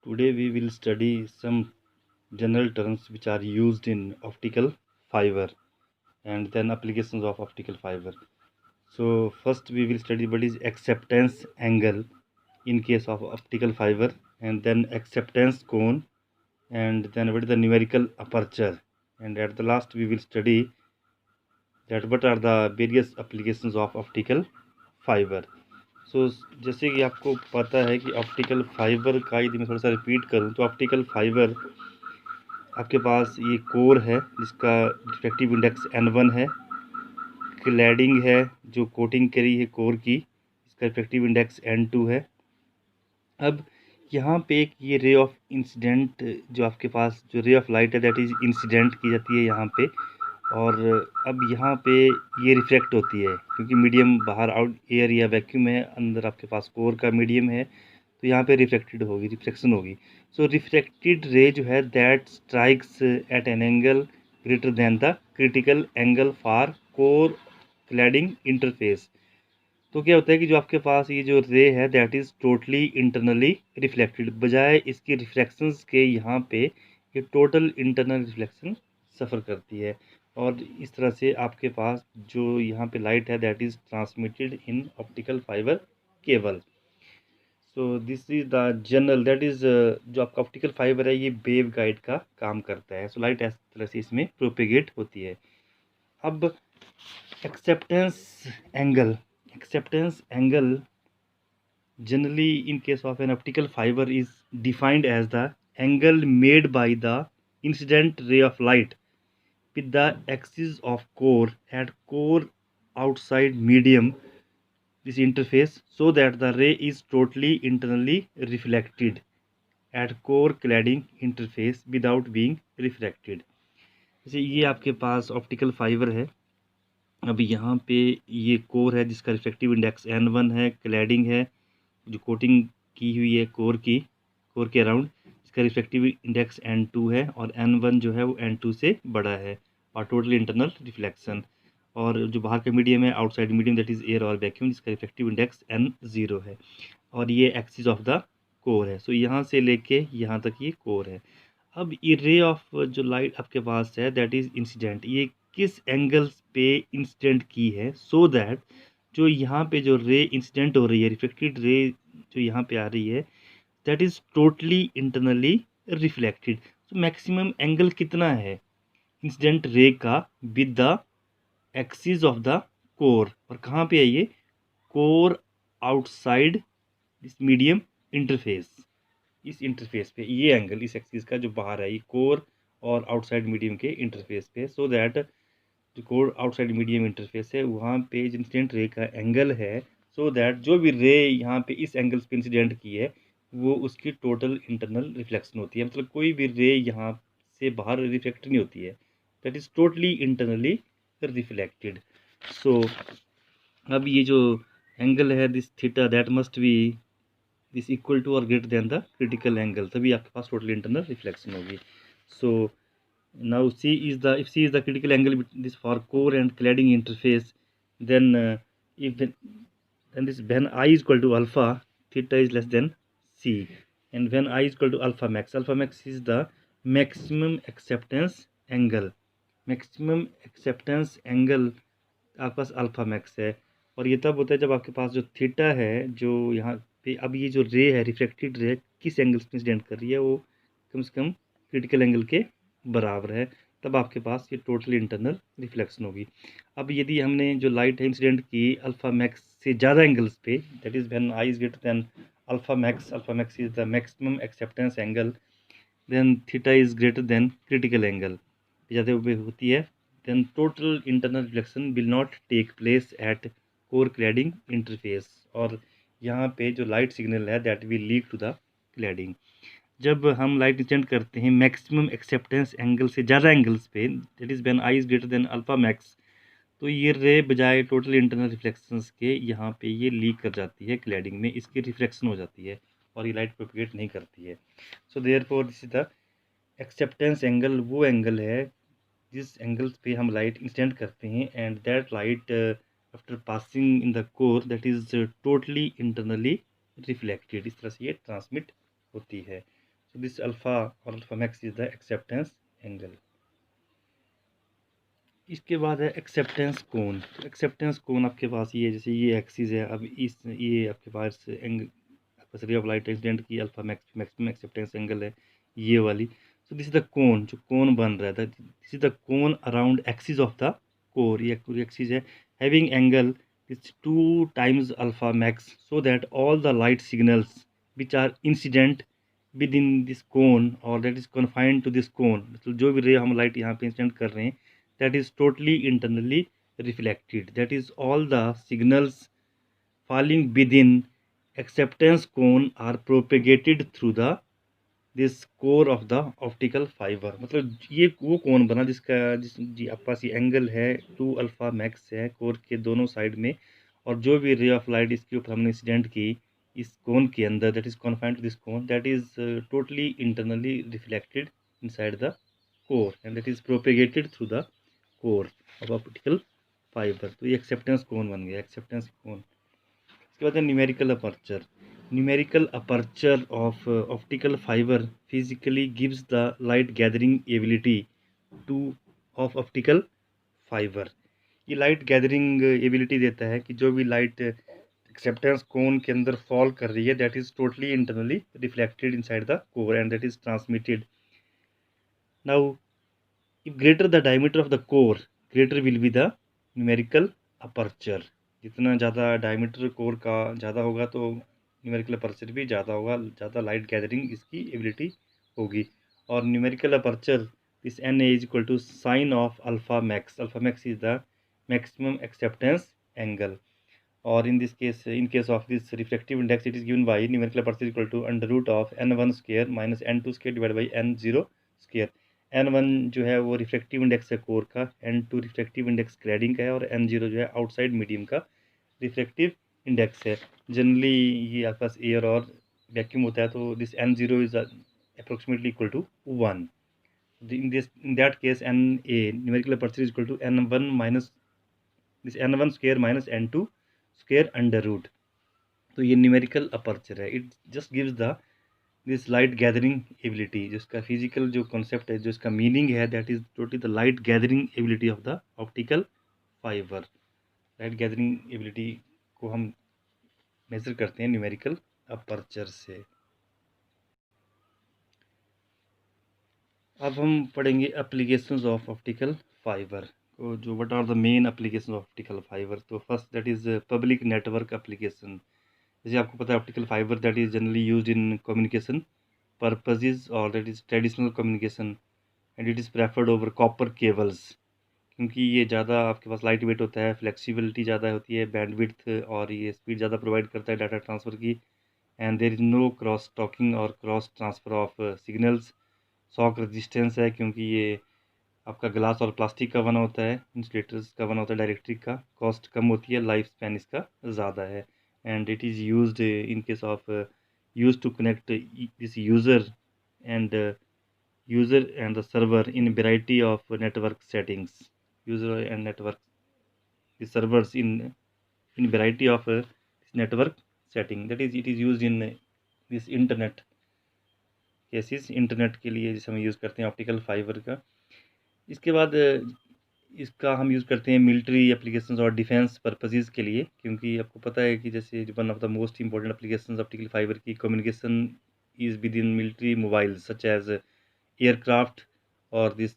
Today we will study some general terms which are used in optical fiber and then applications of optical fiber. So first we will study what is acceptance angle in case of optical fiber, and then acceptance cone, and then what is the numerical aperture, and at the last we will study that what are the various applications of optical fiber. सो जैसे कि आपको पता है कि optical fibre का यदि मैं थोड़ा सा रिपीट करूं तो ऑप्टिकल फाइबर आपके पास ये कोर है जिसका रिफ्रैक्टिव इंडेक्स n1 है, क्लैडिंग है जो कोटिंग करी है कोर की, इसका रिफ्रैक्टिव इंडेक्स n2 है। अब यहाँ पे एक ये रे ऑफ इंसिडेंट जो आपके पास जो रे ऑफ लाइट है दैट इज़ इंसिडेंट की जाती है यहाँ पे, और अब यहाँ पे ये रिफ्लेक्ट होती है क्योंकि मीडियम बाहर आउट एयर या वैक्यूम है, अंदर आपके पास कोर का मीडियम है, तो यहाँ पे रिफ्लेक्टेड होगी, रिफ्लेक्शन होगी। सो रिफ्लेक्टेड रे जो है that strikes at an angle greater than the critical angle for core cladding interface. तो क्या होता है कि जो आपके पास ये जो रे है that is totally internally reflected, बजाय इसकी रिफ्लेक्शंस के यहाँ पे ये टोटल इंटरनल रिफ्लेक्शन सफ़र करती है, और इस तरह से आपके पास जो यहाँ पे लाइट है that is transmitted in optical fibre cable. So this is the general that is जो आपका ऑप्टिकल फाइबर है ये वेव गाइड का काम करता है। सो लाइट इस तरह से इसमें प्रोपेगेट होती है। अब acceptance angle generally in case of an optical fiber is defined as the angle made by the incident ray of light with the axis of core at core outside medium this interface, so that the ray is totally internally reflected at core cladding interface without being refracted। जैसे ये आपके पास optical fibre है, अब यहाँ पे ये core है जिसका रिफ्रैक्टिव इंडेक्स n1 है, क्लैडिंग है जो कोटिंग की हुई है कोर के अराउंड, इसका रिफ्रैक्टिव इंडेक्स n2 है, और n1 जो है वो n2 से बड़ा है, और टोटल इंटरनल रिफ्लेक्शन, और जो बाहर का मीडियम है outside medium that is air और वैक्यूम, जिसका रिफ्रैक्टिव इंडेक्स n0 है, और ये एक्सिस ऑफ द कोर है। सो यहाँ से लेके यहाँ तक ये कोर है। अब ये रे ऑफ जो लाइट आपके पास है दैट इज़ इंसिडेंट, ये किस एंगल्स पे इंसिडेंट की है, सो दैट जो यहाँ पे जो रे इंसिडेंट हो रही है, रिफ्लेक्टेड रे जो यहाँ पे आ रही है that is totally internally reflected. तो मैक्सिमम एंगल कितना है इंसिडेंट रे का with the axis of the core, और कहाँ पे है ये core outside this medium interface, इस इंटरफेस पे ये एंगल इस एक्सिस का जो बाहर है ये कोर और आउटसाइड मीडियम के इंटरफेस पे, सो दैट जो कोर आउटसाइड मीडियम इंटरफेस है वहाँ पे जो इंसिडेंट रे का एंगल है, सो दैट जो भी रे यहाँ पे इस एंगल पे इंसिडेंट की है वो उसकी टोटल इंटरनल रिफ्लेक्शन होती है, मतलब कोई भी रे यहाँ से बाहर रिफ्लेक्ट नहीं होती है, that is totally internally reflected. So अब ये जो एंगल है this theta that must be this equal to और greater than the critical angle, तभी आपके पास टोटल इंटरनल रिफ्लेक्शन होगी। So now C is the if C is the critical angle this for core and cladding interface, then if then this when I is equal to alpha, theta is less than c, and when I is equal to alpha max is the maximum acceptance angle, maximum acceptance angle आपके पास alpha max है, और ये तब होता है जब आपके पास जो थीटा है जो यहाँ पे, अब ये जो रे है रिफ्लेक्टेड रे किस एंगल से इंसिडेंट कर रही है वो कम से कम क्रिटिकल एंगल के बराबर है, तब आपके पास ये टोटल इंटरनल रिफ्लेक्शन होगी। अब यदि हमने जो लाइट है इंसिडेंट की अल्फा मैक्स से ज़्यादा एंगल्स पे, that is when i is greater than alpha max is the maximum acceptance angle, then theta is greater than critical angle ज़्यादा होती है, then total internal reflection will not take place at core cladding interface, और यहाँ पे जो light signal है that will leak to the cladding. जब हम लाइट इंसिडेंट करते हैं मैक्सिमम एक्सेप्टेंस एंगल से ज़्यादा एंगल्स पे, that is when i is greater than alpha max, तो ये रे बजाय टोटल इंटरनल रिफ्लेक्शंस के यहाँ पे ये लीक कर जाती है क्लैडिंग में, इसकी रिफ्लेक्शन हो जाती है और ये लाइट प्रोपिगेट नहीं करती है। So therefore this is the acceptance angle, वो एंगल है जिस एंगल्स पे हम लाइट इंसिडेंट करते हैं, and that light after passing in the core that is totally internally reflected, इस तरह से ये ट्रांसमिट होती है। So this alpha or alpha max is the acceptance angle. इसके बाद है एक्सेप्टेंस कोन। तो एक्सेप्टेंस कोन आपके पास ये जैसे ये एक्सिस है, अब इस ये आपके पास angle ray of light incident की अल्फा मैक्सिमम एक्सेप्टेंस एंगल है ये वाली। So this is the cone, जो कोन बन रहा है this is the cone around axis of the core. ये एक्सिस है having angle is 2 times alpha max so that all the light signals which are incident within this cone और that is confined to this cone, मतलब जो भी रे हम light यहाँ पे इंसिडेंट कर रहे हैं that is totally internally reflected, that is all the signals falling within acceptance cone are propagated through the this core of the optical fiber। मतलब ये वो कोन बना जिसका जी आपके पास ये एंगल है 2 अल्फा मैक्स है कोर के दोनों साइड में, और जो भी रे ऑफ लाइट इसके ऊपर हमने इंसिडेंट की इस कोन के अंदर that is confined to this cone, that is totally internally reflected inside the core and that is propagated through the core of optical fiber। तो ये एक्सेप्टेंस कोन बन गया, एक्सेप्टेंस कोन। इसके बाद है numerical aperture. Numerical aperture of optical fibre physically gives the light gathering ability two of optical fibre. ये light gathering ability देता है कि जो भी लाइट एक्सेप्टेंस कोन के अंदर फॉल कर रही है that is totally internally reflected inside the core and that is transmitted. Now if greater the diameter of the core, greater will be the numerical aperture। जितना ज़्यादा डायमीटर कोर का ज़्यादा होगा तो न्यूमेरिकल अपर्चर भी ज़्यादा होगा, ज़्यादा लाइट गैदरिंग इसकी एबिलिटी होगी। और न्यूमेरिकल अपर्चर इस N A is equal to sine of alpha max. Alpha max is the maximum acceptance angle, और in this case in case of this refractive index it is given by numerical aperture equal to under root of n1 square minus n2 square divided by n0 square। n1 जो है वो refractive index है core का, n2 refractive index cladding का है, और n0 जो है आउटसाइड मीडियम का रिफ्रैक्टिव इंडेक्स है। जनरली ये आपके पास एयर और वैक्यूम होता है तो this n0 is approximately equal to 1। in that case na numerical aperture is equal to n1 minus this n1 square minus n2 square under root. तो ये न्यूमेरिकल अपर्चर है, it just gives the this light gathering ability. जिसका physical जो concept है, जो इसका meaning है that is totally the light gathering ability of the optical fibre. Light gathering ability को हम मेजर करते हैं न्यूमेरिकल अपर्चर से। अब हम पढ़ेंगे एप्लीकेशंस ऑफ ऑप्टिकल फाइबर को, जो what are the main application of optical fibre. तो first that is public network application. जैसे आपको पता है optical fibre that is generally used in communication purposes और that is traditional communication and it is preferred over copper cables, क्योंकि ये ज़्यादा आपके पास लाइट वेट होता है, फ्लेक्सिबिलिटी ज़्यादा होती है, बैंडविड्थ और ये स्पीड ज़्यादा प्रोवाइड करता है डाटा ट्रांसफ़र की, and there is no cross talking और cross transfer of signals. Shock resistance है क्योंकि ये आपका ग्लास और प्लास्टिक का बना होता है, इंसुलेटर्स का बना होता है, डायरेक्ट्रिक का कॉस्ट कम होती है, लाइफ स्पैन इसका ज़्यादा है, and it is used in case of use to connect this user and the server in variety of network settings. User and network the servers in variety of network setting, that is it is used in this internet cases, internet के लिए जिसे हम use करते हैं optical fibre का। इसके बाद इसका हम यूज़ करते हैं मिलिट्री एप्लीकेशंस और डिफेंस पर्पसेस के लिए, क्योंकि आपको पता है कि जैसे one of the most important applications optical fibre की communication is within military mobiles such as aircraft और दिस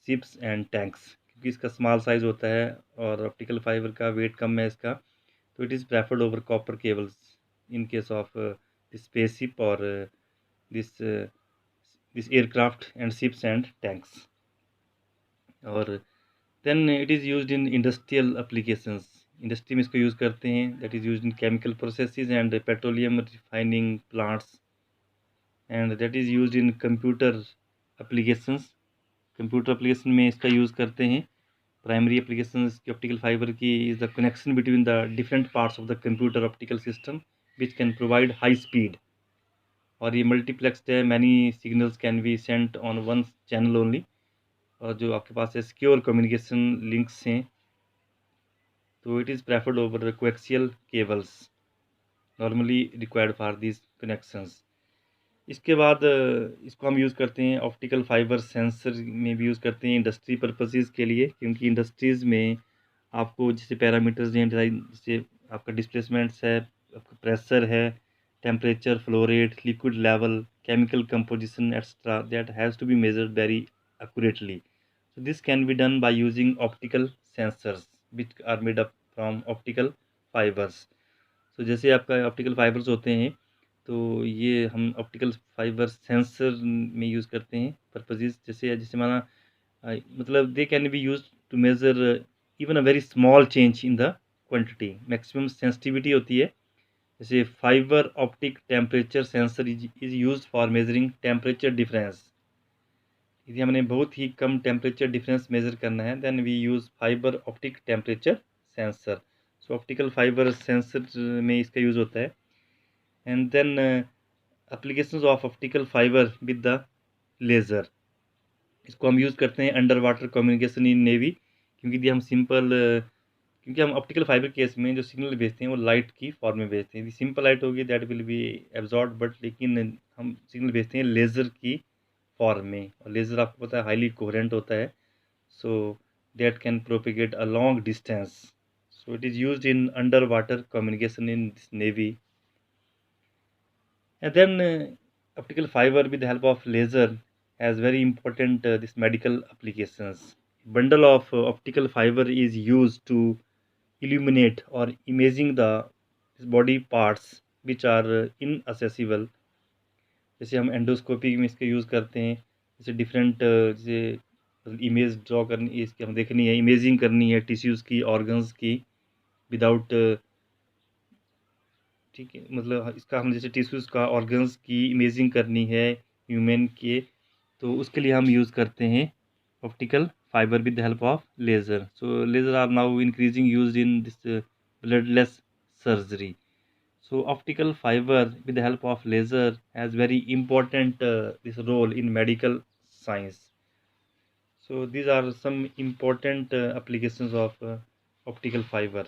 शिप्स एंड टैंक्स, क्योंकि इसका स्मॉल साइज़ होता है और ऑप्टिकल फाइबर का वेट कम है इसका, तो it is preferred over copper cables in case of this spaceship और this aircraft and ships and tanks. और then it is used in industrial applications. Industry में इसको यूज़ करते हैं, that is used in chemical processes and petroleum refining plants, and that is used in computer applications. Computer application में इसका use करते हैं। Primary application इसकी optical fibre की is the connection between the different parts of the computer optical system which can provide high speed, और ये multiplexed है, many signals can be sent on one channel only, और जो आपके पास है secure communication links हैं, तो it is preferred over coaxial cables normally required for this connections. इसके बाद इसको हम यूज़ करते हैं ऑप्टिकल फाइबर सेंसर में भी यूज़ करते हैं इंडस्ट्री पर्पसेस के लिए, क्योंकि इंडस्ट्रीज़ में आपको जैसे पैरामीटर्स हैं जैसे आपका डिस्प्लेसमेंट्स है, आपका प्रेशर है, temperature, flow rate, liquid level, chemical composition etcetera, that has to be measured very accurately. So this can be done by using optical sensors which are made up from optical fibers. So जैसे आपका optical fibres होते हैं, तो ये हम optical fibre sensor में use करते हैं पर्पजेज, जैसे जैसे माना मतलब they can be use to measure even a very small change in the quantity. Maximum sensitivity होती है. जैसे fibre optic temperature sensor is use for measuring temperature difference. यदि हमने बहुत ही कम टेम्परेचर डिफरेंस मेजर करना है, then we use fibre optic temperature sensor. So optical fibre sensor में इसका यूज़ होता है. And then applications of optical fibre with the laser. इसको हम यूज़ करते हैं under water communication in navy, क्योंकि यदि हम सिंपल क्योंकि हम ऑप्टिकल फाइबर केस में जो सिग्नल भेजते हैं वो लाइट की फॉर्म में भेजते हैं. यदि सिंपल लाइट होगी that will be absorb, but लेकिन हम सिग्नल भेजते हैं लेज़र की फॉर्म में, और लेज़र आपको पता है हाईली कोहेरेंट होता है. So that can propagate a long distance. So it is used in under water communication in this navy. And then optical fiber with the help of laser has very important this medical applications. Bundle of optical fiber is used to illuminate or imaging the body parts which are inaccessible. जैसे हम endoscopy में इसका use करते हैं, जैसे different जैसे image draw करनी, इसकी हम देखनी है, इमेजिंग करनी है टिश्यूज़ की, ऑर्गन्स की, विदाउट, ठीक है, मतलब इसका हम जैसे टिश्यूज़ का, ऑर्गन्स की इमेजिंग करनी है ह्यूमन के, तो उसके लिए हम यूज़ करते हैं optical fibre with the help of laser. So laser are now increasing used in this bloodless surgery. So optical fiber with the help of laser has very important this role in medical science. So these are some important applications of optical fiber.